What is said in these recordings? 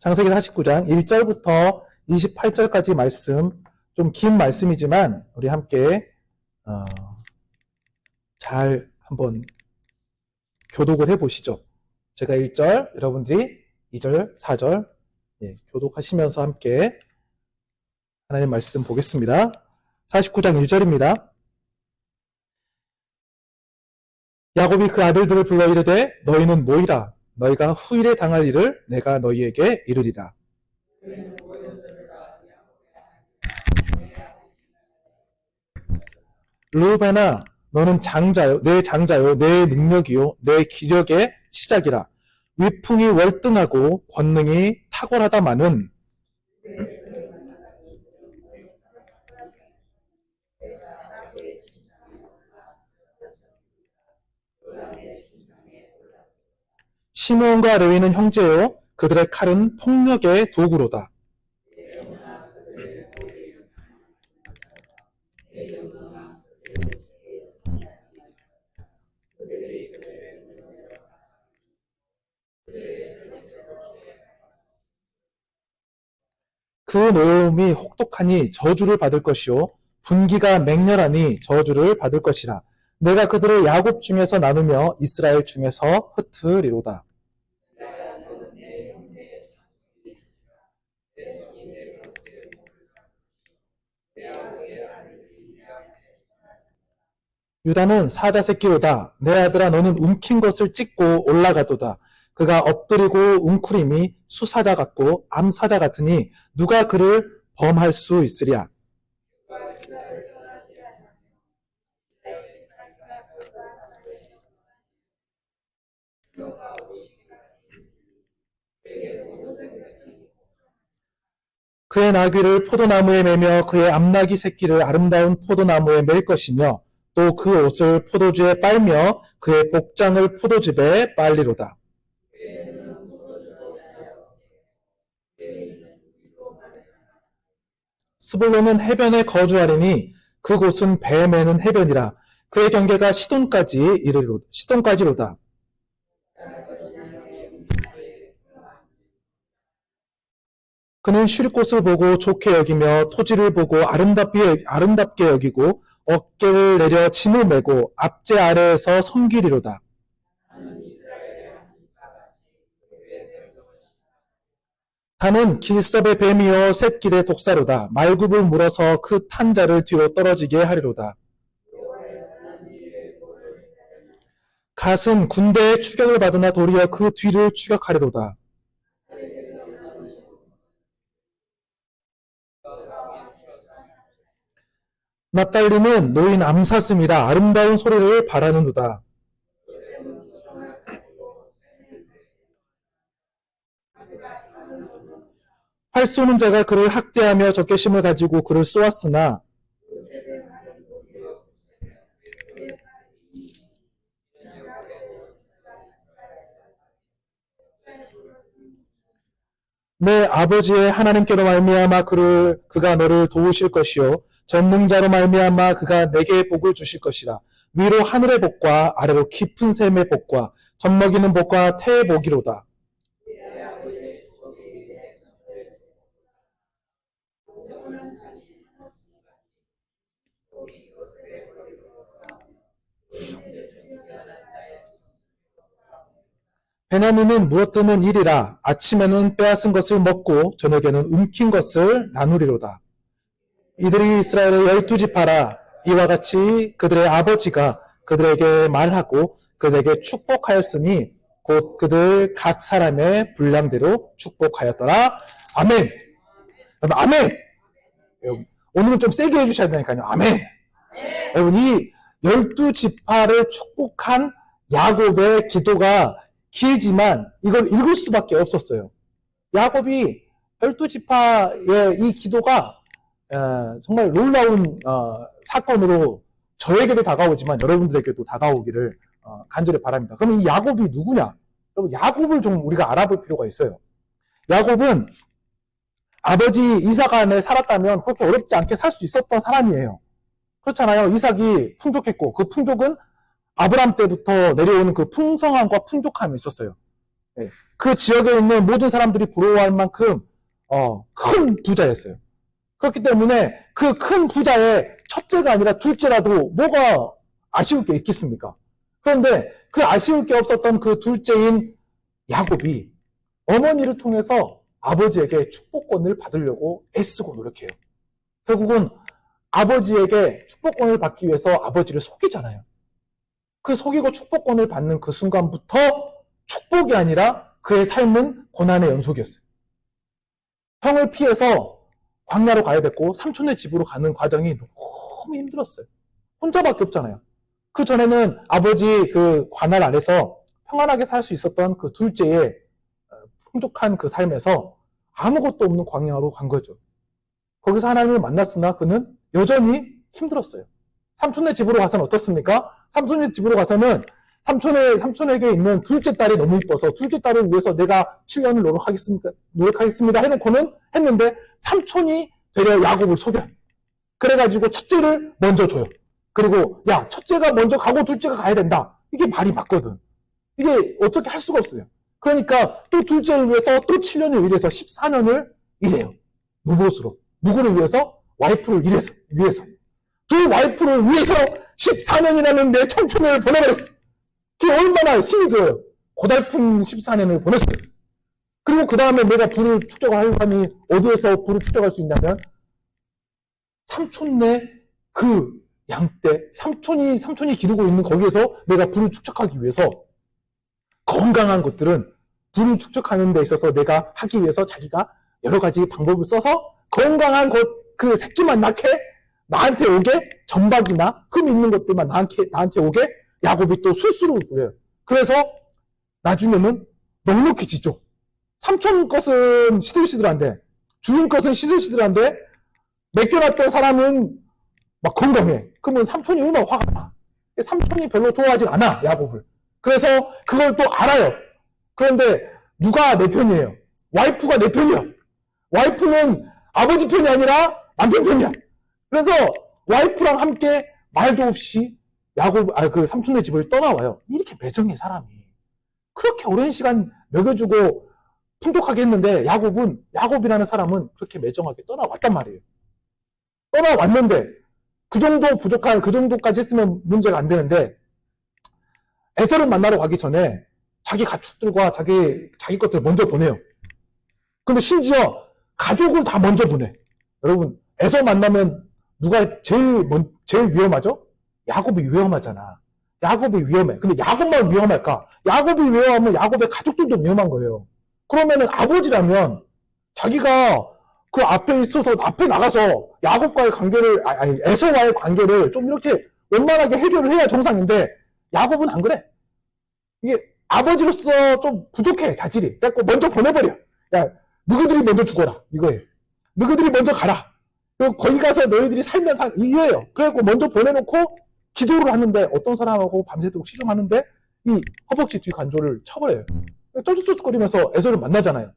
창세기 49장 1절부터 28절까지 말씀, 좀 긴 말씀이지만 우리 함께 잘 한번 교독을 해보시죠. 제가 1절, 여러분들이 2절, 4절 교독하시면서 함께 하나님 말씀 보겠습니다. 49장 1절입니다. 야곱이 그 아들들을 불러 이르되 너희는 모이라. 너희가 후일에 당할 일을 내가 너희에게 이르리라. 르우벤아, 너는 장자요, 내 능력이요, 내 기력의 시작이라. 위풍이 월등하고 권능이 탁월하다마는 시므온과 레위는 형제요, 그들의 칼은 폭력의 도구로다. 그 노음이 혹독하니 저주를 받을 것이요 분기가 맹렬하니 저주를 받을 것이라. 내가 그들을 야곱 중에서 나누며 이스라엘 중에서 흩으리로다. 유다는 사자 새끼로다. 내 아들아, 너는 움킨 것을 찢고 올라가도다. 그가 엎드리고 웅크림이 수사자 같고 암사자 같으니 누가 그를 범할 수 있으랴. 그의 나귀를 포도나무에 매며 그의 암나귀 새끼를 아름다운 포도나무에 맬 것이며 또 그 옷을 포도주에 빨며 그의 복장을 포도즙에 빨리로다. 스불론은 해변에 거주하리니 그곳은 배 매는 해변이라. 그의 경계가 시돈까지로다. 그는 쉴 곳을 보고 좋게 여기며 토지를 보고 아름답게 여기고 어깨를 내려 짐을 메고 앞제 아래에서 섬기리로다. 다는 길섭의 뱀이요 샛길의 독사로다. 말굽을 물어서 그 탄 자를 뒤로 떨어지게 하리로다. 갓은 군대의 추격을 받으나 도리어 그 뒤를 추격하리로다. 납달리는 노인 암사슴이라 아름다운 소리를 바라는도다. 활 쏘는 자가 그를 학대하며 적개심을 가지고 그를 쏘았으나 내 아버지의 하나님께로 말미암아 그가 너를 도우실 것이요 전능자로 말미암아 그가 내게 복을 주실 것이라. 위로 하늘의 복과 아래로 깊은 샘의 복과 젖먹이는 복과 태의 복이로다. 베냐민은 물어뜯는 일이라. 아침에는 빼앗은 것을 먹고 저녁에는 움킨 것을 나누리로다. 이들이 이스라엘의 12지파라. 이와 같이 그들의 아버지가 그들에게 말하고 그들에게 축복하였으니 곧 그들 각 사람의 분량대로 축복하였더라. 아멘. 여러분, 아멘. 오늘은 좀 세게 해주셔야 되니까요. 아멘. 여러분, 이 12지파를 축복한 야곱의 기도가 길지만 이걸 읽을 수밖에 없었어요. 야곱이 12지파의 이 기도가 정말 놀라운 사건으로 저에게도 다가오지만 여러분들에게도 다가오기를 간절히 바랍니다. 그럼 이 야곱이 누구냐? 여러분, 야곱을 좀 우리가 알아볼 필요가 있어요. 야곱은 아버지 이삭 안에 살았다면 그렇게 어렵지 않게 살 수 있었던 사람이에요. 그렇잖아요. 이삭이 풍족했고 그 풍족은 아브람 때부터 내려오는 그 풍성함과 풍족함이 있었어요. 예, 그 지역에 있는 모든 사람들이 부러워할 만큼 큰 부자였어요. 그렇기 때문에 그 큰 부자의 첫째가 아니라 둘째라도 뭐가 아쉬울 게 있겠습니까? 그런데 그 아쉬울 게 없었던 그 둘째인 야곱이 어머니를 통해서 아버지에게 축복권을 받으려고 애쓰고 노력해요. 결국은 아버지에게 축복권을 받기 위해서 아버지를 속이잖아요. 그 속이고 축복권을 받는 그 순간부터 축복이 아니라 그의 삶은 고난의 연속이었어요. 형을 피해서 광야로 가야 됐고 삼촌의 집으로 가는 과정이 너무 힘들었어요. 혼자밖에 없잖아요. 그 전에는 아버지 그 관할 안에서 평안하게 살 수 있었던 그 둘째의 풍족한 그 삶에서 아무것도 없는 광야로 간 거죠. 거기서 하나님을 만났으나 그는 여전히 힘들었어요. 삼촌네 집으로 가서는 어떻습니까? 삼촌네 집으로 가서는 삼촌에게 있는 둘째 딸이 너무 이뻐서 둘째 딸을 위해서 내가 7년을 노력하겠습니다 해놓고는 했는데 삼촌이 되려 야곱을 속여요. 그래가지고 첫째를 먼저 줘요. 그리고 야, 첫째가 먼저 가고 둘째가 가야 된다. 이게 말이 맞거든. 이게 어떻게 할 수가 없어요. 그러니까 또 둘째를 위해서 또 7년을 일해서 14년을 일해요. 무보수로. 누구를 위해서? 와이프를 위해서. 두 와이프를 위해서 14년이라는 내 청춘을 보내버렸어. 그게 얼마나 힘이 들어요. 고달픈 14년을 보냈어요. 그리고 그 다음에 내가 부를 축적을 하려고 하니 어디에서 부를 축적할 수 있냐면 삼촌네 그 양떼, 삼촌이 기르고 있는 거기에서 내가 부를 축적하기 위해서 건강한 것들은 부를 축적하는 데 있어서 내가 하기 위해서 자기가 여러 가지 방법을 써서 건강한 그 새끼만 낳게 나한테 오게 점박이나 흠 있는 것들만 나한테 오게 야곱이 또 술수를 부려요. 그래서 나중에는 넉넉히 지죠. 삼촌 것은 시들시들한데 주인 것은 시들시들한데 맡겨놨던 사람은 막 건강해. 그러면 삼촌이 얼마나 화가 나. 삼촌이 별로 좋아하지 않아, 야곱을. 그래서 그걸 또 알아요. 그런데 누가 내 편이에요? 와이프가 내 편이야. 와이프는 아버지 편이 아니라 남편 편이야. 그래서 와이프랑 함께 말도 없이 그 삼촌네 집을 떠나와요. 이렇게 매정해, 사람이. 그렇게 오랜 시간 먹여주고 풍족하게 했는데 야곱이라는 사람은 그렇게 매정하게 떠나왔단 말이에요. 떠나왔는데 그 정도까지 했으면 문제가 안 되는데 에서를 만나러 가기 전에 자기 가축들과 자기 것들 먼저 보내요. 근데 심지어 가족을 다 먼저 보내. 여러분, 에서 만나면 누가 제일 위험하죠? 야곱이 위험하잖아. 야곱이 위험해. 근데 야곱만 위험할까? 야곱이 위험하면 야곱의 가족들도 위험한 거예요. 그러면은 아버지라면 자기가 그 앞에 있어서 앞에 나가서 야곱과의 관계를 에서와의 관계를 좀 이렇게 원만하게 해결을 해야 정상인데 야곱은 안 그래. 이게 아버지로서 좀 부족해, 자질이. 그래서 먼저 보내버려. 야, 너희들이 먼저 죽어라, 이거예요. 너희들이 먼저 가라. 그리고 거기 가서 너희들이 살면 이거예요. 그래갖고 먼저 보내놓고 기도를 하는데 어떤 사람하고 밤새도록 씨름하는데 이 허벅지 뒤 관절을 쳐버려요. 쩔쩔쩔거리면서 에서를 만나잖아요.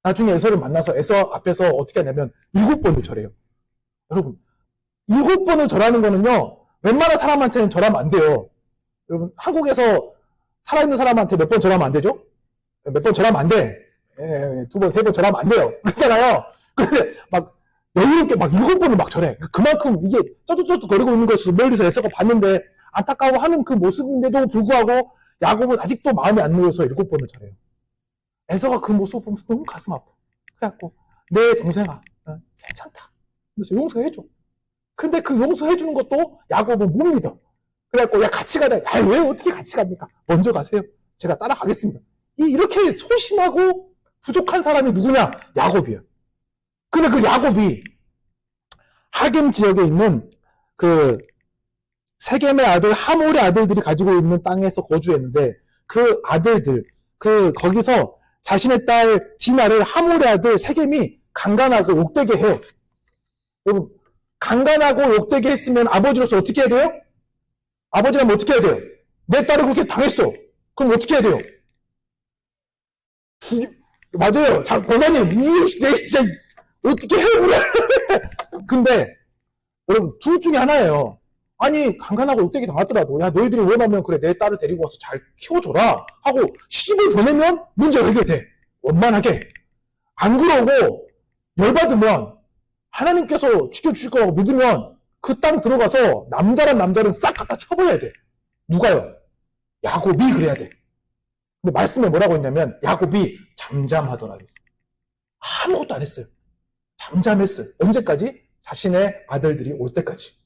나중에 에서를 만나서 에서 앞에서 어떻게 하냐면 7번을 절해요. 여러분, 7번을 절하는 거는요, 웬만한 사람한테는 절하면 안 돼요. 여러분, 한국에서 살아있는 사람한테 몇 번 절하면 안 되죠? 몇 번 절하면 안 돼. 2번, 3번 절하면 안 돼요. 그렇잖아요. 근데 막 여유롭게 막 7번을 막 절해. 그만큼 이게 쩌뚝쩌뚝 거리고 있는 것을 멀리서 에서가 봤는데 안타까워하는 그 모습인데도 불구하고 야곱은 아직도 마음이 안 놓여서 7번을 절해요. 에서가 그 모습을 보면서 너무 가슴 아파. 그래갖고 내 동생아, 괜찮다. 그래서 용서해줘. 근데 그 용서해주는 것도 야곱은 못 믿어. 그래갖고 야, 같이 가자. 야, 왜 어떻게 같이 갑니까? 먼저 가세요. 제가 따라가겠습니다. 이렇게 소심하고 부족한 사람이 누구냐? 야곱이에요. 근데 그 야곱이 하겜 지역에 있는 그 세겜의 아들 하몰의 아들들이 가지고 있는 땅에서 거주했는데 그 아들들 거기서 자신의 딸 디나를 하몰의 아들 세겜이 강간하고 욕되게 해요. 여러분, 강간하고 욕되게 했으면 아버지로서 어떻게 해야 돼요? 아버지라면 어떻게 해야 돼요? 내 딸을 그렇게 당했어. 그럼 어떻게 해야 돼요? 맞아요. 자, 권사님, 이게 진짜 어떻게 해, 그래? 근데 여러분, 둘 중에 하나예요. 아니 강간하고 욕되게 당하더라도 야 너희들이 원하면 그래 내 딸을 데리고 와서 잘 키워줘라 하고 시집을 보내면 문제가 해결돼. 원만하게. 안 그러고 열받으면 하나님께서 지켜주실 거라고 믿으면 그 땅 들어가서 남자란 남자는 싹 갖다 쳐버려야 돼. 누가요? 야곱이 그래야 돼. 근데 말씀에 뭐라고 했냐면 야곱이 잠잠하더라 그랬어요. 아무것도 안 했어요. 잠잠했어요. 언제까지? 자신의 아들들이 올 때까지.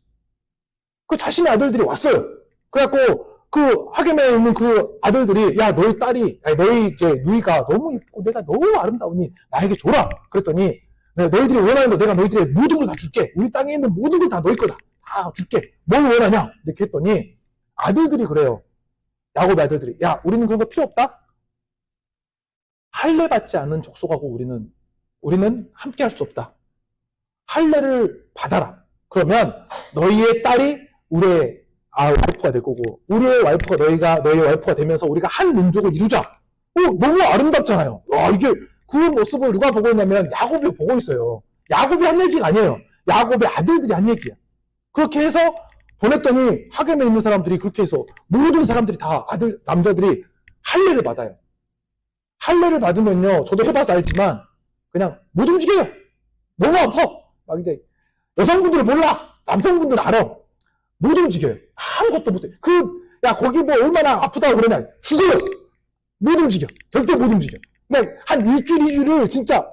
그 자신의 아들들이 왔어요. 그래갖고 그 하겜에 있는 그 아들들이 야 너희 딸이 너희 이제 누이가 너무 이쁘고 내가 너무 아름다우니 나에게 줘라. 그랬더니 너희들이 원하는 거 내가 너희들의 모든 걸 다 줄게. 우리 땅에 있는 모든 걸 다 너희 거다. 다 줄게. 뭘 원하냐? 이렇게 했더니 아들들이 그래요. 야곱의 아들들이 야 우리는 그런 거 필요 없다. 할례 받지 않은 족속하고 우리는 함께 할 수 없다. 할례를 받아라. 그러면 너희의 딸이 우리의 와이프가 될 거고 우리의 와이프가 너희의 와이프가 되면서 우리가 한 민족을 이루자. 너무 아름답잖아요. 와 이게 그 모습을 누가 보고 있냐면 야곱이 보고 있어요. 야곱이 한 얘기가 아니에요. 야곱의 아들들이 한 얘기야. 그렇게 해서 보냈더니 하겜에 있는 사람들이 그렇게 해서 모든 사람들이 다 남자들이 할례를 받아요. 할례를 받으면요. 저도 해봐서 알지만 그냥 못 움직여요. 너무 아파. 막 이제 여성분들은 몰라. 남성분들은 알아. 못 움직여요. 아무것도 못해. 거기 뭐 얼마나 아프다고 그러냐. 죽어요. 못 움직여. 절대 못 움직여. 그냥 한 일주일, 2주를 진짜,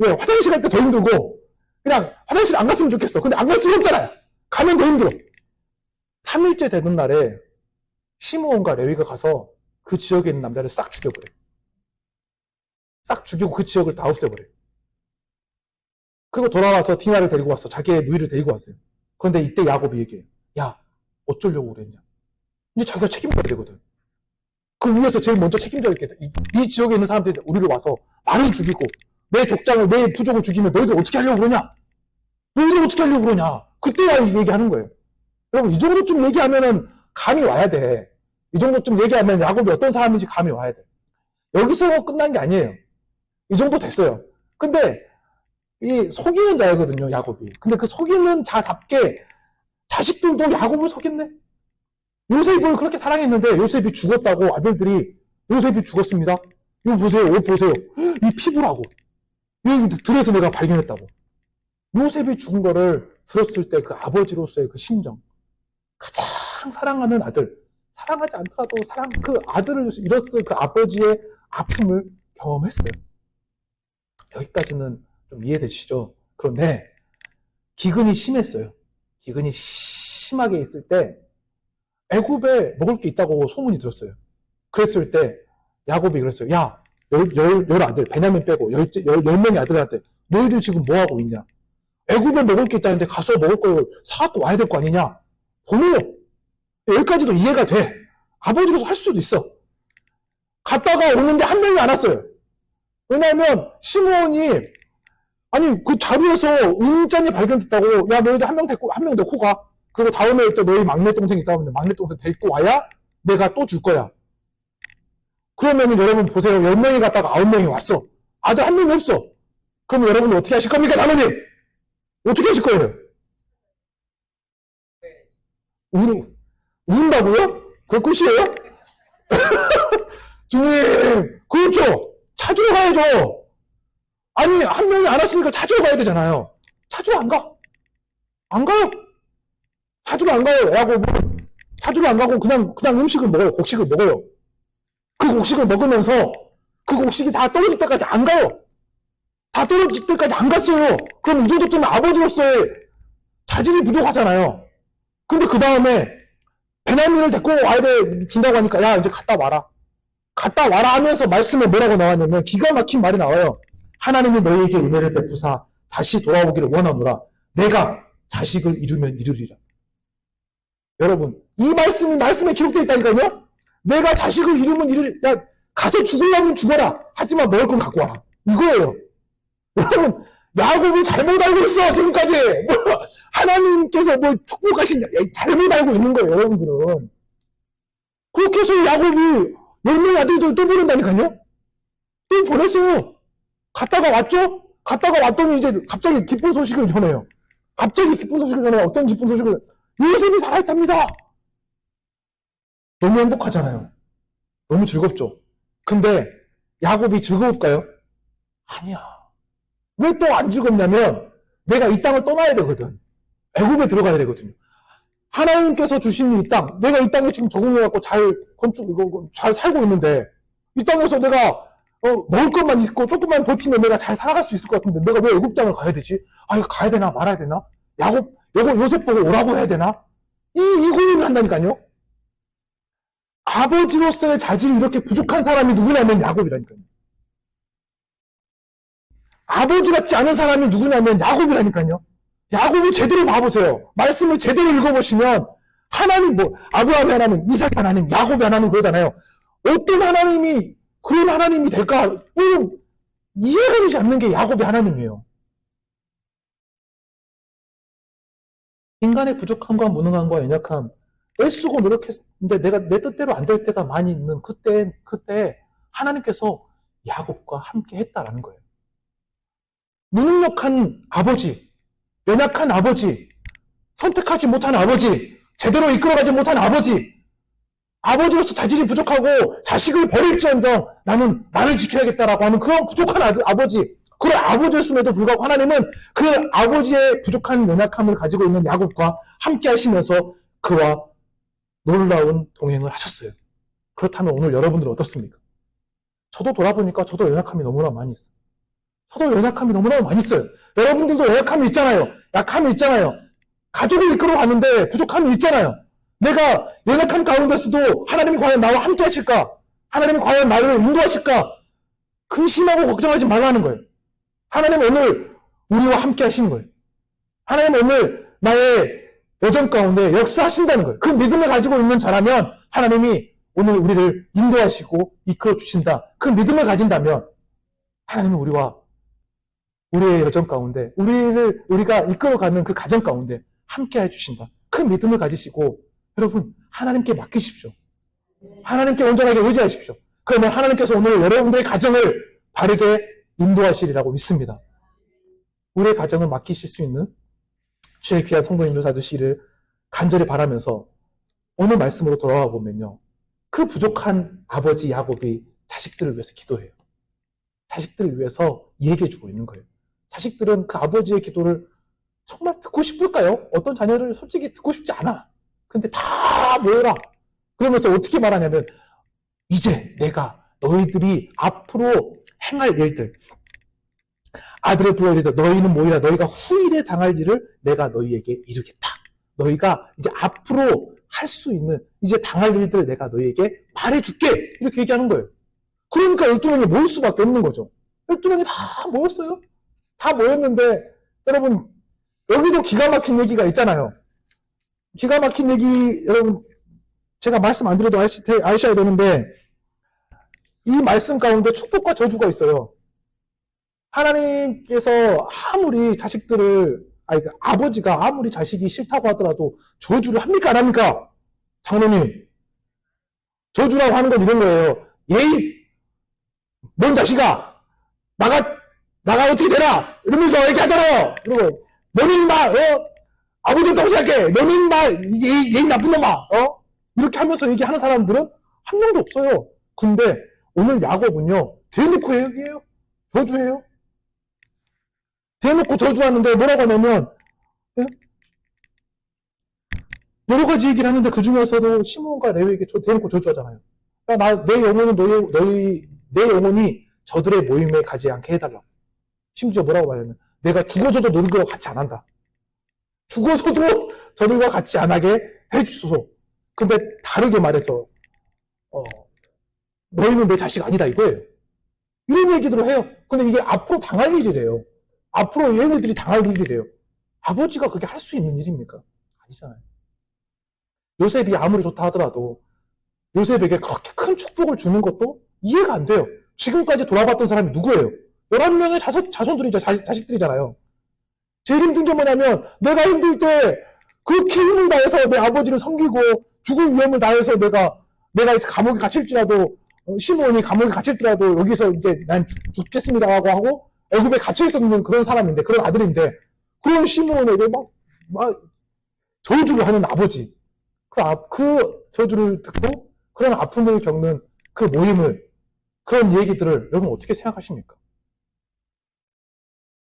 화장실 갈 때 더 힘들고, 그냥 화장실 안 갔으면 좋겠어. 근데 안 갈 수가 없잖아요. 가면 더 힘들어. 3일째 되는 날에 시므온과 레위가 가서 그 지역에 있는 남자를 싹 죽여버려. 싹 죽이고 그 지역을 다 없애버려. 그리고 돌아와서 디나를 데리고 왔어. 자기의 누이를 데리고 왔어요. 그런데 이때 야곱이 얘기해요. 야, 어쩌려고 그랬냐. 이제 자기가 책임져야 되거든. 그 위에서 제일 먼저 책임져야겠다. 이 지역에 있는 사람들이 우리를 와서 나를 죽이고 내 족장을, 내 부족을 죽이면 너희들 어떻게 하려고 그러냐? 너희들 어떻게 하려고 그러냐? 그때야 얘기하는 거예요. 여러분, 이 정도쯤 얘기하면은 감이 와야 돼. 이 정도쯤 얘기하면 야곱이 어떤 사람인지 감이 와야 돼. 여기서 끝난 게 아니에요. 이 정도 됐어요. 근데 이 속이는 자거든요, 야곱이. 근데 그 속이는 자답게 자식들도 야곱을 속였네. 요셉을 그렇게 사랑했는데 요셉이 죽었다고 아들들이 요셉이 죽었습니다. 이거 보세요. 옷 보세요. 이 피부라고. 여기 들에서 내가 발견했다고. 요셉이 죽은 거를 들었을 때 그 아버지로서의 그 심정. 가장 사랑하는 아들. 사랑하지 않더라도 그 아들을 잃었을 그 아버지의 아픔을 경험했어요. 여기까지는 좀 이해되시죠? 그런데 기근이 심했어요. 기근이 심하게 있을 때 애굽에 먹을 게 있다고 소문이 들었어요. 그랬을 때 야곱이 그랬어요. 야, 열 아들, 베냐민 빼고 10명의 아들한테 너희들 지금 뭐 하고 있냐? 애굽에 먹을 게 있다는데 가서 먹을 걸 사갖고 와야 될 거 아니냐? 보내요. 여기까지도 이해가 돼. 아버지로서 할 수도 있어. 갔다가 오는데 한 명이 안 왔어요. 왜냐하면 시므온이 아니 그 자리에서 운전이 발견됐다고 야 너희들 한 명 넣고 가. 그리고 다음에 또 너희 막내 동생 있다고 하는데 막내 동생 데리고 와야 내가 또 줄 거야. 그러면은 여러분 보세요. 10명이 갔다가 9명이 왔어. 아들 한 명이 없어. 그럼 여러분은 어떻게 하실 겁니까, 장모님? 어떻게 하실 거예요? 운다고요? 그거 끝이에요? 주님, 그렇죠. 찾으러 가야죠. 아니, 한 명이 안 왔으니까 찾으러 가야 되잖아요. 찾으러 안 가. 안 가요. 찾으러 안 가요. 찾으러 안 가고 그냥 음식을 먹어요. 곡식을 먹어요. 그 곡식을 먹으면서 그 곡식이 다 떨어질 때까지 안 가요. 다 떨어질 때까지 안 갔어요. 그럼 이 정도쯤은 아버지로서의 자질이 부족하잖아요. 근데 그 다음에 베냐민을 데리고 와야 준다고 하니까 야 이제 갔다 와라. 갔다 와라 하면서 말씀에 뭐라고 나왔냐면 기가 막힌 말이 나와요. 하나님이 너희에게 은혜를 베푸사 다시 돌아오기를 원하노라. 내가 자식을 이루면 이루리라. 여러분 이 말씀에 기록되어 있다니까요. 내가 자식을 이루면 이루리라. 야 가서 죽으려면 죽어라. 하지만 먹을 건 갖고 와라. 이거예요. 여러분 야곱을 잘못 알고 있어 지금까지. 하나님께서 축복하신 잘못 알고 있는 거예요. 여러분들은. 그렇게 해서 야곱이 10명의 아들들 또 보낸다니까요. 또 보냈어요. 갔다가 왔죠? 갔다가 왔더니 이제 갑자기 기쁜 소식을 전해요. 갑자기 기쁜 소식을 전해요. 어떤 기쁜 소식을? 요셉이 살아있답니다. 너무 행복하잖아요. 너무 즐겁죠. 근데 야곱이 즐거울까요? 아니야. 왜 또 안 즐겁냐면 내가 이 땅을 떠나야 되거든. 애굽에 들어가야 되거든요. 하나님께서 주신 이 땅, 내가 이 땅에 지금 적응해갖고 잘 살고 있는데 이 땅에서 내가 먹을 것만 있고 조금만 버티면 내가 잘 살아갈 수 있을 것 같은데 내가 왜 애굽 땅을 가야 되지? 아, 이거 가야 되나 말아야 되나? 요셉 보고 오라고 해야 되나? 이 고민을 한다니까요. 아버지로서의 자질이 이렇게 부족한 사람이 누구냐면 야곱이라니까요. 아버지 같지 않은 사람이 누구냐면 야곱이라니까요. 야곱을 제대로 봐보세요. 말씀을 제대로 읽어보시면 하나님 아브라함의 하나님, 이삭의 하나님, 야곱의 하나님 그러잖아요. 어떤 하나님이 그런 하나님이 될까? 이해가 되지 않는 게 야곱의 하나님이에요. 인간의 부족함과 무능함과 연약함, 애쓰고 노력했는데 내가 내 뜻대로 안 될 때가 많이 있는 그때 하나님께서 야곱과 함께 했다라는 거예요. 무능력한 아버지, 연약한 아버지, 선택하지 못한 아버지, 제대로 이끌어가지 못한 아버지로서 자질이 부족하고 자식을 버릴지언정 나는 나를 지켜야겠다라고 하는 그런 부족한 아버지, 그런 아버지였음에도 불구하고 하나님은 그 아버지의 부족한 연약함을 가지고 있는 야곱과 함께 하시면서 그와 놀라운 동행을 하셨어요. 그렇다면 오늘 여러분들은 어떻습니까? 저도 돌아보니까 저도 연약함이 너무나 많이 있어요. 저도 연약함이 너무나 많이 있어요. 여러분들도 연약함이 있잖아요. 약함이 있잖아요. 가족을 이끌어가는데 부족함이 있잖아요. 내가 연약함 가운데서도 하나님이 과연 나와 함께 하실까? 하나님이 과연 나를 인도하실까? 근심하고 걱정하지 말라는 거예요. 하나님 오늘 우리와 함께 하시는 거예요. 하나님 오늘 나의 여정 가운데 역사하신다는 거예요. 그 믿음을 가지고 있는 자라면 하나님이 오늘 우리를 인도하시고 이끌어 주신다. 그 믿음을 가진다면 하나님은 우리의 여정 가운데 우리가 이끌어가는 그 가정 가운데 함께 해주신다. 그 믿음을 가지시고 여러분 하나님께 맡기십시오. 하나님께 온전하게 의지하십시오. 그러면 하나님께서 오늘 여러분들의 가정을 바르게 인도하시리라고 믿습니다. 우리의 가정을 맡기실 수 있는 주의 귀한 성도님들 사주시기를 간절히 바라면서 오늘 말씀으로 돌아와 보면요. 그 부족한 아버지 야곱이 자식들을 위해서 기도해요. 자식들을 위해서 얘기해주고 있는 거예요. 자식들은 그 아버지의 기도를 정말 듣고 싶을까요? 어떤 자녀를 솔직히 듣고 싶지 않아. 근데 다 모여라. 그러면서 어떻게 말하냐면 이제 내가 너희들이 앞으로 행할 일들, 아들의 부할 일들, 너희는 모이라. 너희가 후일에 당할 일을 내가 너희에게 이루겠다. 너희가 이제 앞으로 할 수 있는 이제 당할 일들을 내가 너희에게 말해줄게. 이렇게 얘기하는 거예요. 그러니까 12명이 모일 수밖에 없는 거죠. 12명이 다 모였어요. 다 모였는데 여러분 여기도 기가 막힌 얘기가 있잖아요. 기가 막힌 얘기 여러분 제가 말씀 안 드려도 아셔야 되는데 이 말씀 가운데 축복과 저주가 있어요. 하나님께서 아무리 아버지가 아무리 자식이 싫다고 하더라도 저주를 합니까 안 합니까? 장로님 저주라고 하는 건 이런 거예요. 예의 뭔 자식아 나가 어떻게 되나 이러면서 얘기하잖아요. 그리고 너는 아버지 어떻게 생각해? 너는 예의 나쁜 놈아 이렇게 하면서 얘기하는 사람들은 한 명도 없어요. 근데 오늘 야곱은요 대놓고 얘기해요. 저주해요. 대놓고 저주하는데 뭐라고 하냐면 여러 가지 얘기를 하는데 그 중에서도 시므온과 레위에게 대놓고 저주하잖아요. 그러니까 내 영혼이 저들의 모임에 가지 않게 해달라고. 심지어 뭐라고 하냐면 내가 죽어서도 너들과 같이 안 한다. 죽어서도 저들과 같이 안 하게 해주소서. 근데 다르게 말해서 너희는 내 자식 아니다 이거예요. 이런 얘기들을 해요. 근데 이게 앞으로 당할 일이래요. 앞으로 얘네들이 당할 일이래요. 아버지가 그게 할 수 있는 일입니까? 아니잖아요. 요셉이 아무리 좋다 하더라도 요셉에게 그렇게 큰 축복을 주는 것도 이해가 안 돼요. 지금까지 돌아봤던 사람이 누구예요? 11명의 자식들이잖아요. 제일 힘든 게 뭐냐면 내가 힘들 때 그렇게 힘을 다해서 내 아버지를 섬기고 죽을 위험을 다해서 내가 감옥에 갇힐지라도 시므온이 감옥에 갇힐지라도 여기서 이제 난 죽겠습니다 하고 애굽에 갇혀 있었는 그런 사람인데 그런 아들인데 그런 시므온에게 막 저주를 하는 아버지, 그 저주를 듣고 그런 아픔을 겪는 그 모임을, 그런 얘기들을 여러분 어떻게 생각하십니까?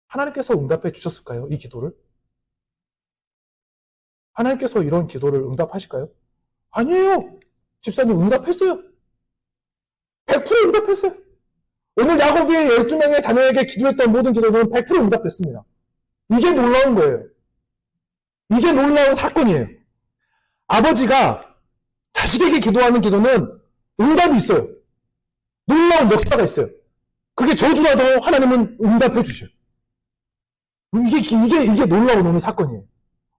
하나님께서 응답해 주셨을까요? 이 기도를? 하나님께서 이런 기도를 응답하실까요? 아니에요. 집사님 응답했어요. 100% 응답했어요. 오늘 야곱이 12명의 자녀에게 기도했던 모든 기도는 100% 응답됐습니다. 이게 놀라운 거예요. 이게 놀라운 사건이에요. 아버지가 자식에게 기도하는 기도는 응답이 있어요. 놀라운 역사가 있어요. 그게 저주라도 하나님은 응답해 주셔요. 이게 놀라운 오늘 사건이에요.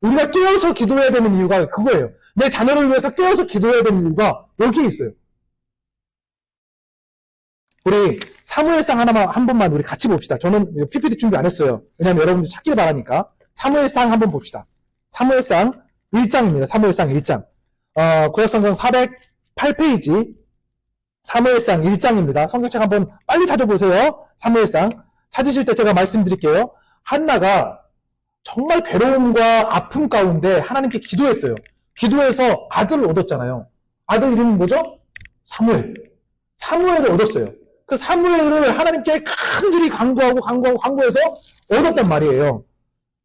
우리가 깨어서 기도해야 되는 이유가 그거예요. 내 자녀를 위해서 깨어서 기도해야 되는 이유가 여기에 있어요. 우리 사무엘상 한 번만 우리 같이 봅시다. 저는 PPT 준비 안 했어요. 왜냐하면 여러분들이 찾기를 바라니까. 사무엘상 한번 봅시다. 사무엘상 1장입니다. 사무엘상 1장. 구약성경 408페이지 사무엘상 1장입니다. 성경책 한번 빨리 찾아보세요. 사무엘상. 찾으실 때 제가 말씀드릴게요. 한나가 정말 괴로움과 아픔 가운데 하나님께 기도했어요. 기도해서 아들을 얻었잖아요. 아들 이름은 뭐죠? 사무엘. 사무엘을 얻었어요. 그 사무엘을 하나님께 간절히 간구해서 얻었단 말이에요.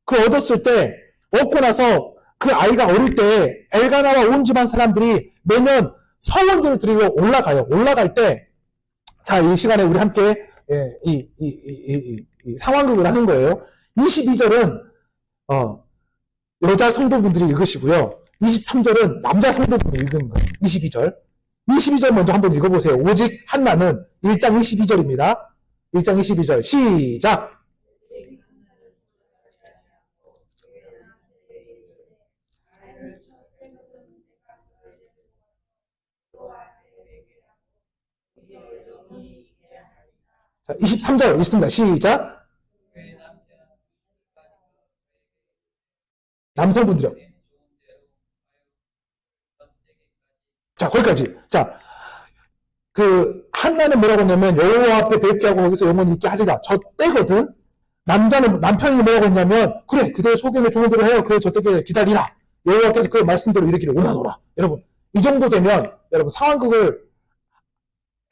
그 얻었을 때, 얻고 나서 그 아이가 어릴 때 엘가나와 온 집안 사람들이 매년 서원제를 드리러 올라가요. 올라갈 때, 자, 이 시간에 우리 함께 이 상황극을 하는 거예요. 22절은 여자 성도분들이 읽으시고요. 23절은 남자 성도분이 읽는 거예요. 22절. 22절 먼저 한번 읽어보세요. 오직 한나는 1장 22절입니다. 1장 22절 시작. 자, 23절 읽습니다. 시작. 남성분들요. 자, 거기까지. 자, 한나는 뭐라고 했냐면, 여호와 앞에 뵙게 하고 거기서 영원히 있게 하리라. 저 때거든. 남편이 뭐라고 했냐면, 그래, 그대의 소견에 좋은 대로 해요. 그래, 저 때에 기다리라. 여호와께서 그 말씀대로 이르기를 원하노라. 여러분, 이 정도 되면, 여러분, 상황극을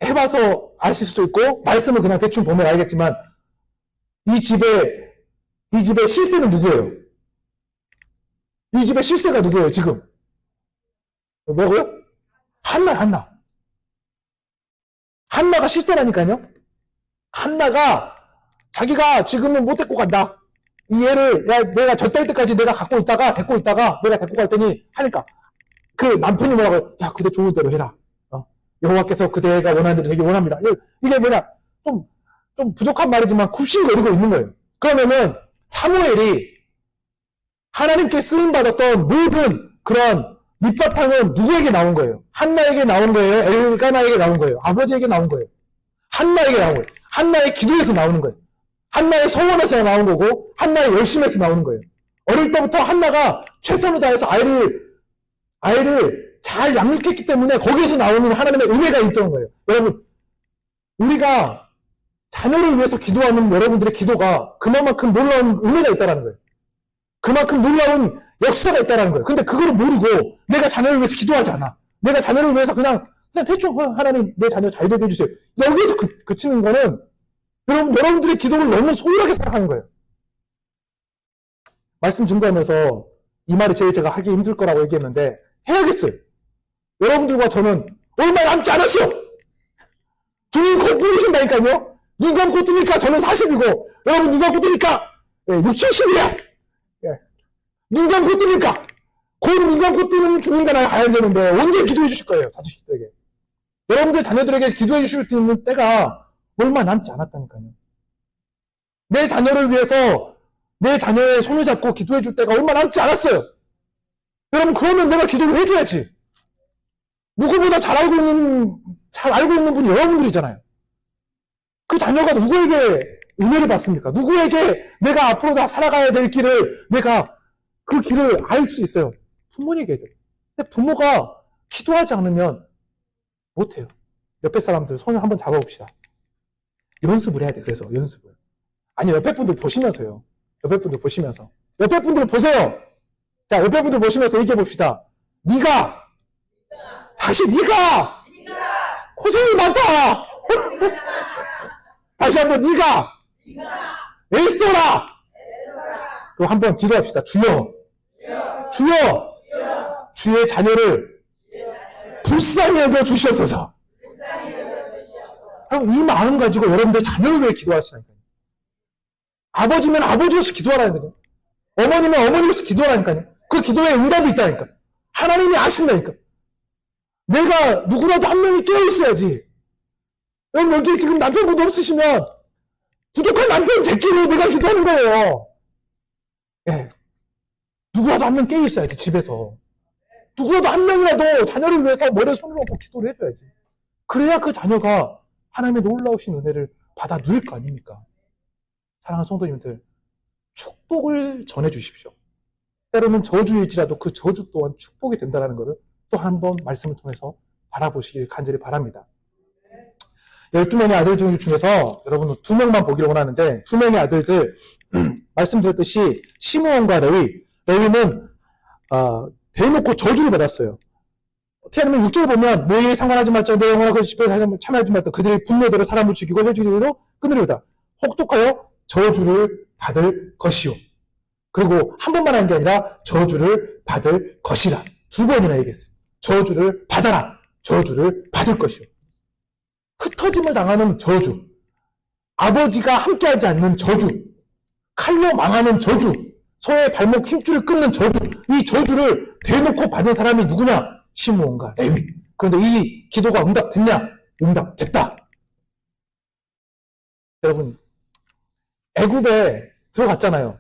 해봐서 아실 수도 있고, 말씀을 그냥 대충 보면 알겠지만, 이 집의 실세는 누구예요? 이 집의 실세가 누구예요, 지금? 뭐고요? 한나. 한나가 실세라니까요? 한나가 자기가 지금은 못 데리고 간다. 이 애를, 야, 내가 젖될 때까지 내가 데리고 있다가, 내가 데리고 갈 테니 하니까, 그 남편이 뭐라고, 야, 그대 좋을 대로 해라. 여호와께서 그대가 원하는 대로 되길 원합니다. 이게 뭐냐, 좀 부족한 말이지만 굽신거리고 있는 거예요. 그러면은 사무엘이 하나님께 쓰임받았던 모든 그런 밑바탕은 누구에게 나온 거예요? 한나에게 나온 거예요? 엘가나에게 나온 거예요? 아버지에게 나온 거예요? 한나에게 나온 거예요. 한나의 기도에서 나오는 거예요. 한나의 소원에서 나온 거고 한나의 열심에서 나오는 거예요. 어릴 때부터 한나가 최선을 다해서 아이를 잘 양육했기 때문에 거기서 나오는 하나님의 은혜가 있던 거예요. 여러분, 우리가 자녀를 위해서 기도하는 여러분들의 기도가 그만큼 놀라운 은혜가 있다는 거예요. 그만큼 놀라운 역사가 있다는 거예요. 근데 그거를 모르고 내가 자녀를 위해서 기도하지 않아. 내가 자녀를 위해서 그냥 대충 하나님 내 자녀 잘 되게 해주세요. 여기서 그치는 거는 여러분들의 기도를 너무 소홀하게 생각하는 거예요. 말씀 증거하면서 이 말이 제가 하기 힘들 거라고 얘기했는데 해야겠어요. 여러분들과 저는 얼마 남지 않았어요. 주님 곧 부르신다니까요. 눈 감고 뜨니까 저는 40이고 여러분 눈 감고 뜨니까 60, 70이야. 눈 감고 뜨니까 곧 눈 감고 뜨는 주님과 나가 가야 되는데 언제 기도해 주실 거예요. 자식들에게. 여러분들 자녀들에게 기도해 주실 수 있는 때가 얼마 남지 않았다니까요. 내 자녀를 위해서 내 자녀의 손을 잡고 기도해 줄 때가 얼마 남지 않았어요. 여러분, 그러면 내가 기도를 해줘야지. 누구보다 잘 알고 있는 분이 여러분들이잖아요. 그 자녀가 누구에게 은혜를 받습니까? 누구에게 내가 앞으로 다 살아가야 될 길을 내가 그 길을 알 수 있어요. 부모님에게. 근데 부모가 기도하지 않으면 못해요. 옆에 사람들 손을 한번 잡아봅시다. 연습을 해야 돼. 그래서 연습을. 아니, 옆에 분들 보시면서요. 옆에 분들 보시면서. 옆에 분들 보세요. 자, 옆에 분들 보시면서 얘기해 봅시다. 네가 다시 네가 고생이 많다. 다시 한번 네가 애써라. 그럼 한번 기도합시다. 주여, 주여, 주의 자녀를 불쌍히 여겨 주시옵소서. 이 마음 가지고 여러분들 자녀를 위해 기도하시라니까요. 아버지면 아버지로서 기도하라니까요. 어머니면 어머니로서 기도하라니까요. 그 기도에 응답이 있다니까. 하나님이 아신다니까. 내가 누구라도 한 명이 깨어있어야지. 여러분 여기 지금 남편분도 없으시면 부족한 남편 제끼고 내가 기도하는 거예요. 예. 누구라도 한 명 깨어있어야지 집에서. 누구라도 한 명이라도 자녀를 위해서 머리에 손을 얹고 기도를 해줘야지. 그래야 그 자녀가 하나님의 놀라우신 은혜를 받아 누릴 거 아닙니까? 사랑하는 성도님들, 축복을 전해주십시오. 때로는 저주일지라도 그 저주 또한 축복이 된다는 것을 또 한 번 말씀을 통해서 바라보시길 간절히 바랍니다. 12명의 아들들 중에서 여러분은 2명만 보기를 원하는데 2명의 아들들 말씀드렸듯이 시므온과 레위는 대놓고 저주를 받았어요. 어떻게 하면 6절 보면 모의에 상관하지 말자 내 영혼과 그 집회에 참여하지 말자 그들의 분노대로 사람을 죽이고 혈기대로 끊으리로다. 혹독하여 저주를 받을 것이요. 그리고 한 번만 한 게 아니라 저주를 받을 것이라. 2번이나 얘기했어요. 저주를 받아라. 저주를 받을 것이요. 흩어짐을 당하는 저주, 아버지가 함께하지 않는 저주, 칼로 망하는 저주, 소의 발목 힘줄을 끊는 저주, 이 저주를 대놓고 받은 사람이 누구냐? 시므온과 레위. 그런데 이 기도가 응답됐냐? 응답됐다. 여러분, 애굽에 들어갔잖아요.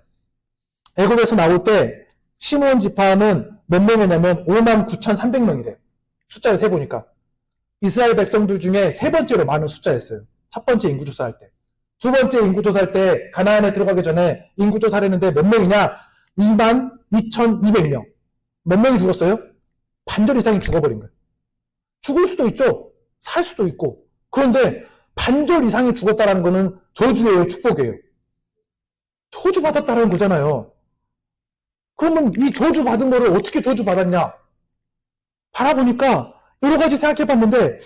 애굽에서 나올 때 시므온 지파는 몇 명이냐면 59,300명이래요. 숫자를 세보니까. 이스라엘 백성들 중에 세 번째로 많은 숫자였어요. 첫 번째 인구조사할 때. 두 번째 인구조사할 때 가나안에 들어가기 전에 인구조사를 했는데 몇 명이냐? 22,200명. 몇 명이 죽었어요? 반절 이상이 죽어버린 거예요. 죽을 수도 있죠. 살 수도 있고. 그런데 반절 이상이 죽었다는 거는 저주예요, 축복이에요. 저주받았다는 거잖아요. 그러면 이 저주받은 거를 어떻게 저주받았냐? 바라보니까 여러 가지 생각해봤는데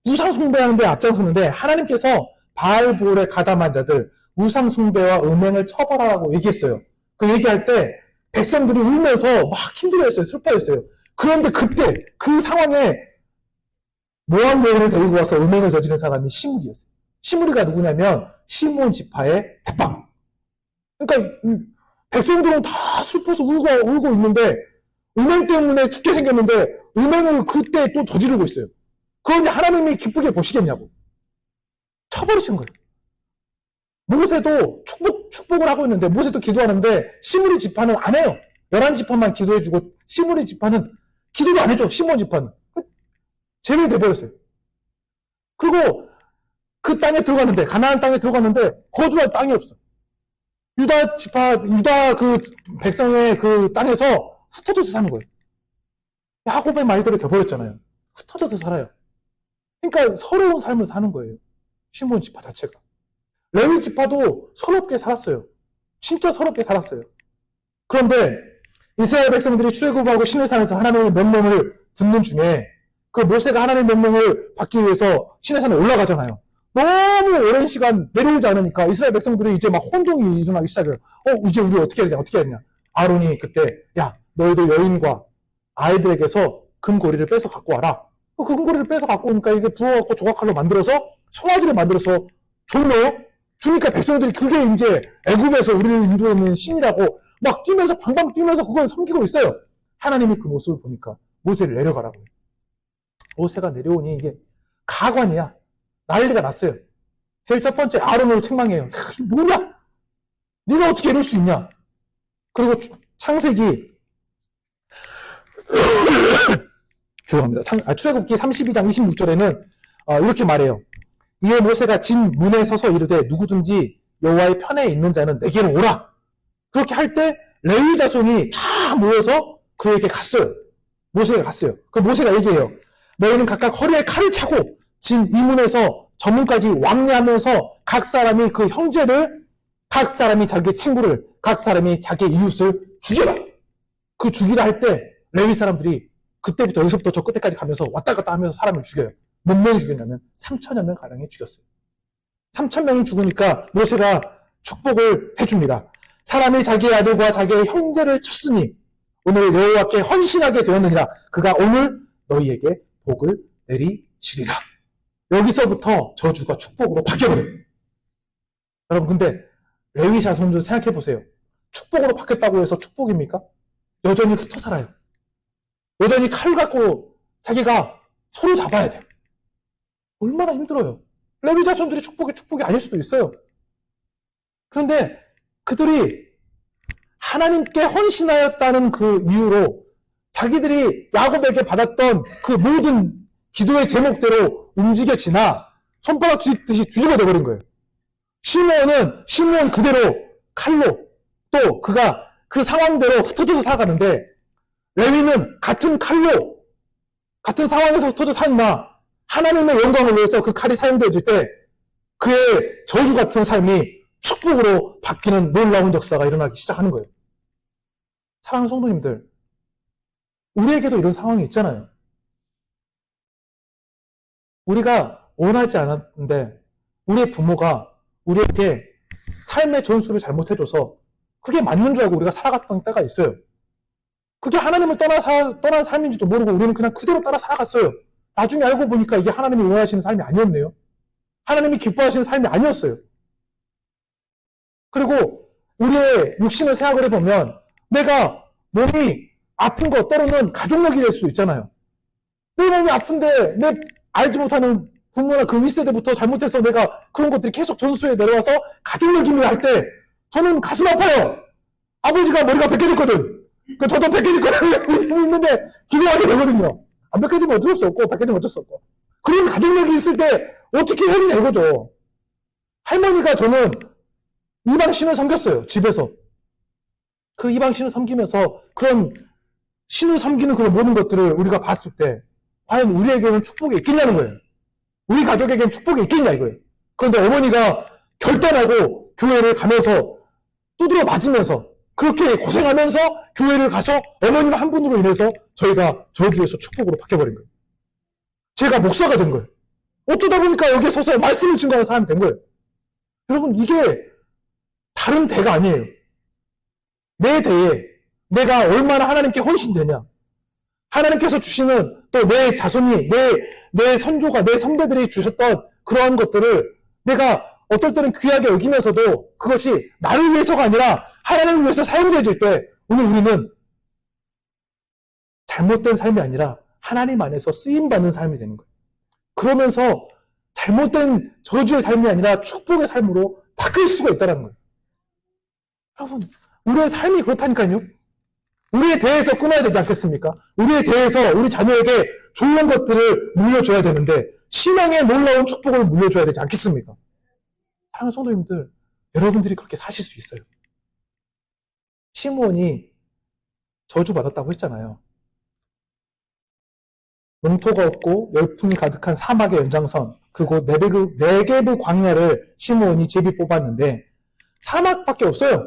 우상 숭배하는 데 앞장섰는데 하나님께서 바알볼에 가담한 자들 우상 숭배와 음행을 처벌하라고 얘기했어요. 그 얘기할 때 백성들이 울면서 막 힘들어했어요. 슬퍼했어요. 그런데 그때 그 상황에 모압 여인을 데리고 와서 음행을 저지른 사람이 시므리였어요. 시므리가 누구냐면 시므온 지파의 대빵. 그러니까 백성들은 다 슬퍼서 울고 있는데 음행 때문에 죽게 생겼는데 음행을 그때 또 저지르고 있어요. 그런데 하나님이 기쁘게 보시겠냐고. 쳐버리신 거예요. 모세도 축복을 하고 있는데 모세도 기도하는데 시므리 지파는 안 해요. 11지파만 기도해주고 시므리 지파는 기도도 안 해줘. 시므온 지파는. 제외돼 버렸어요. 그리고 그 땅에 들어갔는데 가나안 땅에 들어갔는데 거주할 땅이 없어. 유다 그 백성의 그 땅에서 흩어져서 사는 거예요. 야곱의 말대로 돼버렸잖아요. 흩어져서 살아요. 그러니까 서러운 삶을 사는 거예요. 시므온 지파 자체가. 레위 지파도 서럽게 살았어요. 진짜 서럽게 살았어요. 그런데 이스라엘 백성들이 출애굽하고 시내산에서 하나님의 명령을 듣는 중에 그 모세가 하나님의 명령을 받기 위해서 시내산에 올라가잖아요. 너무 오랜 시간 내려오지 않으니까 이스라엘 백성들이 이제 막 혼동이 일어나기 시작해요. 이제 우리 어떻게 해야 되냐. 아론이 그때 야 너희들 여인과 아이들에게서 금고리를 빼서 갖고 와라. 그 금고리를 빼서 갖고 오니까 이게 부어갖고 조각칼로 만들어서 송아지를 만들어서 줬네요. 주니까 백성들이 그게 이제 애굽에서 우리를 인도하는 신이라고 막 뛰면서 방방 뛰면서 그걸 섬기고 있어요. 하나님이 그 모습을 보니까 모세를 내려가라고 해요. 모세가 내려오니 이게 가관이야. 난리가 났어요. 제일 첫 번째 아론으로 책망해요. 뭐냐? 네가 어떻게 이럴 수 있냐? 그리고 창세기 죄송합니다. 출애굽기 32장 26절에는 이렇게 말해요. 이에 모세가 진 문에 서서 이르되 누구든지 여호와의 편에 있는 자는 내게로 오라. 그렇게 할 때 레위 자손이 다 모여서 그에게 갔어요. 모세가 갔어요. 그 모세가 얘기해요. 너희는 각각 허리에 칼을 차고 진 이 문에서 저 문까지 왕래하면서 각 사람이 그 형제를, 각 사람이 자기 친구를, 각 사람이 자기 이웃을 죽여라. 그 죽이라 할 때 레위 사람들이 그때부터 여기서부터 저 끝에까지 가면서 왔다 갔다 하면서 사람을 죽여요. 몇 명이 죽였냐면 3천여 명 가량이 죽였어요. 3천 명이 죽으니까 모세가 축복을 해줍니다. 사람이 자기의 아들과 자기의 형제를 쳤으니 오늘 여호와께 헌신하게 되었느니라. 그가 오늘 너희에게 복을 내리시리라. 여기서부터 저주가 축복으로 바뀌어버려요. 여러분 근데 레위 자손들 생각해 보세요. 축복으로 바뀌었다고 해서 축복입니까? 여전히 흩어 살아요. 여전히 칼 갖고 자기가 손을 잡아야 돼요. 얼마나 힘들어요. 레위 자손들이 축복이 아닐 수도 있어요. 그런데 그들이 하나님께 헌신하였다는 그 이유로 자기들이 야곱에게 받았던 그 모든 기도의 제목대로 움직여지나 손바닥 뒤집듯이 뒤집어져 버린 거예요. 시므온 그대로 칼로 또 그가 그 상황대로 흩어져서 살아가는데 레위는 같은 칼로 같은 상황에서 흩어져 살나 하나님의 영광을 위해서 그 칼이 사용되어질 때 그의 저주 같은 삶이 축복으로 바뀌는 놀라운 역사가 일어나기 시작하는 거예요. 사랑하는 성도님들, 우리에게도 이런 상황이 있잖아요. 우리가 원하지 않았는데 우리의 부모가 우리에게 삶의 전수를 잘못해줘서 그게 맞는 줄 알고 우리가 살아갔던 때가 있어요. 그게 하나님을 떠난 삶인지도 모르고 우리는 그냥 그대로 따라 살아갔어요. 나중에 알고 보니까 이게 하나님이 원하시는 삶이 아니었네요. 하나님이 기뻐하시는 삶이 아니었어요. 그리고 우리의 육신을 생각을 해보면 내가 몸이 아픈 거 때로는 가족력이 될 수도 있잖아요. 내 몸이 아픈데 내 알지 못하는 부모나 그 윗세대부터 잘못해서 내가 그런 것들이 계속 전수에 내려와서 가족력임을 할 때 저는 가슴 아파요. 아버지가 머리가 벗겨졌거든. 저도 벗겨질 거라는 있는데 기도하게 되거든요. 안 벗겨지면 어쩔 수 없고 벗겨지면 어쩔 수 없고. 그런 가족력이 있을 때 어떻게 해야 되냐 이거죠. 할머니가 저는 이방신을 섬겼어요. 집에서. 그 이방신을 섬기면서 그런 신을 섬기는 그런 모든 것들을 우리가 봤을 때 과연 우리에게는 축복이 있겠냐는 거예요. 우리 가족에게는 축복이 있겠냐 이거예요. 그런데 어머니가 결단하고 교회를 가면서 두드려 맞으면서 그렇게 고생하면서 교회를 가서 어머님 한 분으로 인해서 저희가 저주에서 축복으로 바뀌어버린 거예요. 제가 목사가 된 거예요. 어쩌다 보니까 여기에 서서 말씀을 증거하는 사람이 된 거예요. 여러분 이게 다른 대가 아니에요. 내 대에 내가 얼마나 하나님께 헌신되냐. 하나님께서 주시는 또 내 자손이 내 선조가 내 선배들이 주셨던 그러한 것들을 내가 어떨 때는 귀하게 여기면서도 그것이 나를 위해서가 아니라 하나님을 위해서 사용되어질 때 오늘 우리는 잘못된 삶이 아니라 하나님 안에서 쓰임받는 삶이 되는 거예요. 그러면서 잘못된 저주의 삶이 아니라 축복의 삶으로 바뀔 수가 있다는 거예요. 여러분 우리의 삶이 그렇다니까요. 우리에 대해서 끊어야 되지 않겠습니까? 우리에 대해서 우리 자녀에게 좋은 것들을 물려줘야 되는데 신앙의 놀라운 축복을 물려줘야 되지 않겠습니까? 사랑하는 성도님들, 여러분들이 그렇게 사실 수 있어요. 시므온이 저주받았다고 했잖아요. 농토가 없고 열풍이 가득한 사막의 연장선, 그곳 네게브 광야를 시므온이 제비 뽑았는데 사막밖에 없어요.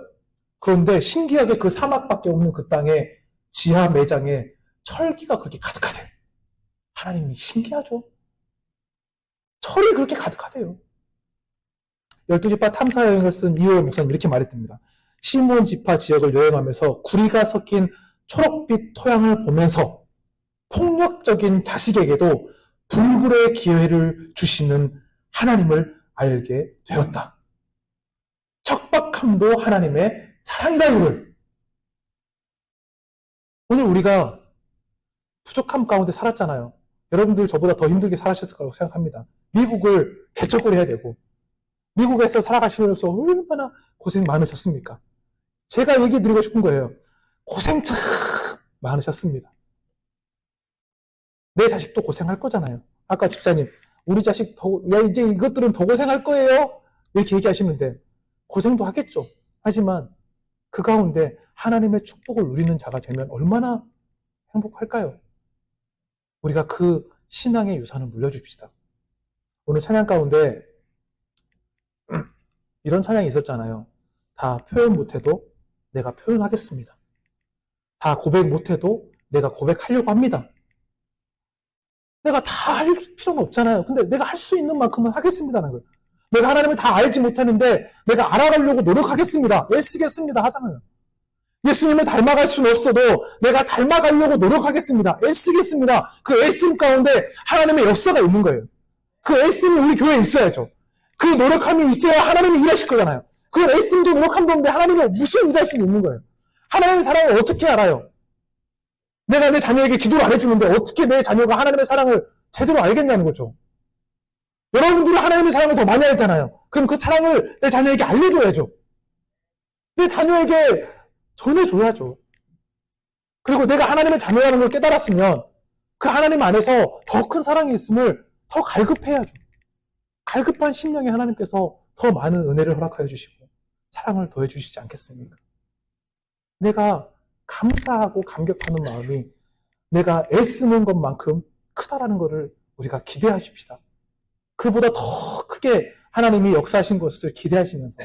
그런데 신기하게 그 사막밖에 없는 그 땅에 지하 매장에 철기가 그렇게 가득하대요. 하나님이 신기하죠? 철이 그렇게 가득하대요. 12지파 탐사 여행을 쓴 이호열 목사님 이렇게 말했답니다. 시므온 지파 지역을 여행하면서 구리가 섞인 초록빛 토양을 보면서 폭력적인 자식에게도 불굴의 기회를 주시는 하나님을 알게 되었다. 척박함도 하나님의 사랑이다 이걸. 오늘 우리가 부족함 가운데 살았잖아요. 여러분들 저보다 더 힘들게 살아셨을 거라고 생각합니다. 미국을 개척을 해야 되고 미국에서 살아가시면서 얼마나 고생 많으셨습니까? 제가 얘기 드리고 싶은 거예요. 고생 참 많으셨습니다. 내 자식도 고생할 거잖아요. 아까 집사님 우리 자식 이제 이것들은 더 고생할 거예요 이렇게 얘기하시는데 고생도 하겠죠. 하지만 그 가운데 하나님의 축복을 누리는 자가 되면 얼마나 행복할까요? 우리가 그 신앙의 유산을 물려줍시다. 오늘 찬양 가운데 이런 찬양이 있었잖아요. 다 표현 못해도 내가 표현하겠습니다. 다 고백 못해도 내가 고백하려고 합니다. 내가 다 할 필요는 없잖아요. 근데 내가 할 수 있는 만큼은 하겠습니다는 거예요. 내가 하나님을 다 알지 못하는데 내가 알아가려고 노력하겠습니다. 애쓰겠습니다 하잖아요. 예수님을 닮아갈 수는 없어도 내가 닮아가려고 노력하겠습니다. 애쓰겠습니다. 그 애씀 가운데 하나님의 역사가 있는 거예요. 그 애씀이 우리 교회에 있어야죠. 그 노력함이 있어야 하나님이 일하실 거잖아요. 그 애씀도 노력함도 없는데 하나님이 무슨 일하심이 있는 거예요. 하나님의 사랑을 어떻게 알아요? 내가 내 자녀에게 기도를 안 해주는데 어떻게 내 자녀가 하나님의 사랑을 제대로 알겠냐는 거죠. 여러분들은 하나님의 사랑을 더 많이 알잖아요. 그럼 그 사랑을 내 자녀에게 알려줘야죠. 내 자녀에게 전해줘야죠. 그리고 내가 하나님의 자녀라는 걸 깨달았으면 그 하나님 안에서 더 큰 사랑이 있음을 더 갈급해야죠. 갈급한 심령에 하나님께서 더 많은 은혜를 허락하여 주시고 사랑을 더해 주시지 않겠습니까? 내가 감사하고 감격하는 마음이 내가 애쓰는 것만큼 크다라는 것을 우리가 기대하십시다. 그보다 더 크게 하나님이 역사하신 것을 기대하시면서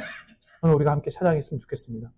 오늘 우리가 함께 찬양했으면 좋겠습니다.